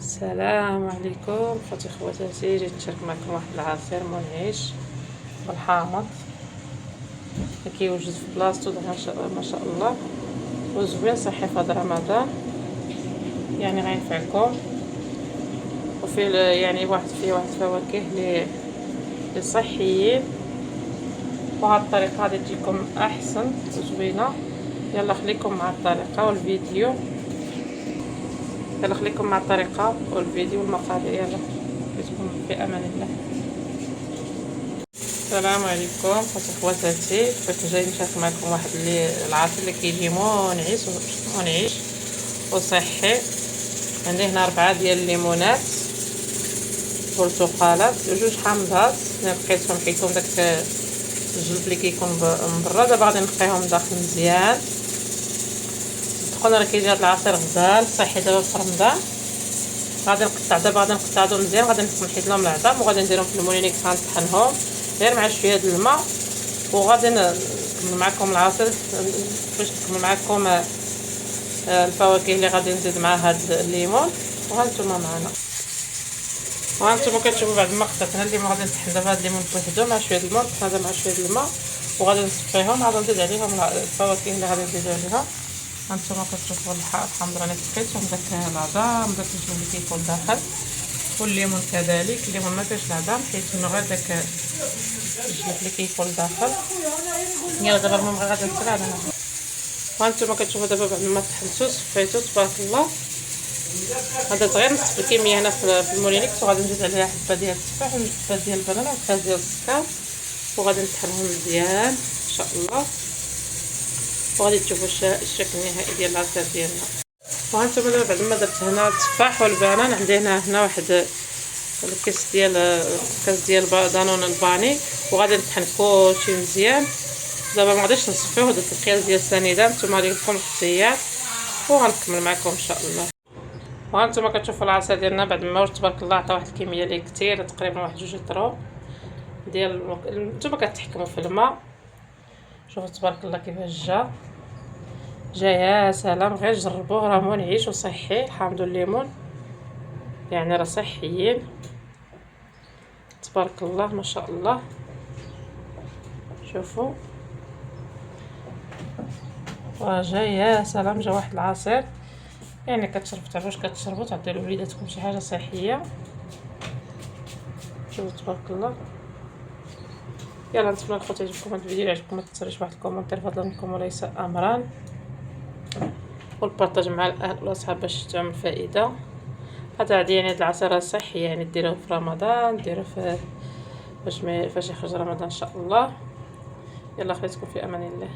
السلام عليكم خوتي خواتاتي، جيت نشارك معكم واحد العصير منعش بالحامض كيوجد في بلاصتو ما شاء الله، وزوين صحي في هذا رمضان، يعني غينفعكم. وفيه يعني فيه واحد الفواكه اللي صحيين، وهاد الطريقه غادي تجيكم احسن وزوينه. يلا خليكم مع الطريقه والفيديو، والمقادير. يلا نشوفكم في امان الله. السلام عليكم خوتي خواتاتي، كنت جاي نشارك معكم واحد العصير اللي كيجي منعش وصحي. عندي هنا 4 ديال الليمونات، برتقالات، 2 حامضات نقيتهم حيتهم داك الجلد اللي كيكون من برا. دابا غادي نقيهم داخل مزيان. دخلنا راه كيجي هاد العصير غزال صحي دابا في رمضان. غادي نقطعهم مزيان، غادي نحيد لهم العظام وغادي نديرهم في المولينيك، غنطحنهم غير مع شويه د الماء، وغادي نكمل معكم العصير باش نكمل معكم الفواكه اللي غادي نزيد مع هاد الليمون. وهانتوما معنا، وهانتوما كتشوفوا بعد ما قطعت الليمون غادي نطحن دابا هاد الليمون بوحدو مع شويه د الماء، هذا مع شويه د الماء، وغادي نصفيهم. غادي نزيد عليهم الفواكه اللي غادي نزيدو عليها. هانتوما كتشوفوا الحامض راني سقيتهم داك العظام، داك الجبن اللي كيكون داخل، والليمون كذلك. الليمون ما فيهش العظام حيت انه غير داك الجبن اللي كيكون داخل. يلا دابا المهم غادي نسرع على هذا. وهانتوما كتشوفوا دابا بعد ما طحنتو صفيتو تبارك الله. غادي غير نصف الكميه هنا في المولينيكس، وغادي نزيد عليها حبه ديال التفاح وحبه ديال البنانه وكاس ديال السكر، وغادي نطحنهم مزيان ان شاء الله. وغادي تشوفوا الشكل النهائي ديال العصير ديالنا. وهانتوما دابا بعد ما درت هنا التفاح والبنان، عندي هنا واحد الكاس ديال دانون الباني، وغادي نطحن كلشي مزيان. دابا ما غاديش نصفيوه، درت القياس ديال السنيده. نتوما لكم الاختيار، وغنكمل معكم ان شاء الله. وهانتوما كتشوفوا العصير ديالنا بعد ما تبارك الله عطى واحد الكميه اللي كثيره، تقريبا واحد 2 لتر ديال نتوما كتحكموا في الماء. شوفوا تبارك الله كيفاش جا يا سلام، غير جربوه راه منعش وصحي. الحامض والليمون يعني راه صحيين تبارك الله ما شاء الله. شوفوا راه جا يا سلام، جا واحد العصير يعني تعرفوا كتشربوا تعطيو لوليداتكم شي حاجه صحيه. شوفوا تبارك الله. يلا نتمنى الخوت يعجبكم هذا الفيديو. يعجبكم ما تنساوش واحد الكومنتير فضلا منكم وليس امرا، والبارطاج مع الاهل والاصحاب باش تعم الفائده. هذا يعني هاد العصير صحي، يعني ديروه في رمضان، ديروه فاش يخرج رمضان ان شاء الله. يلا خليتكم في امان الله.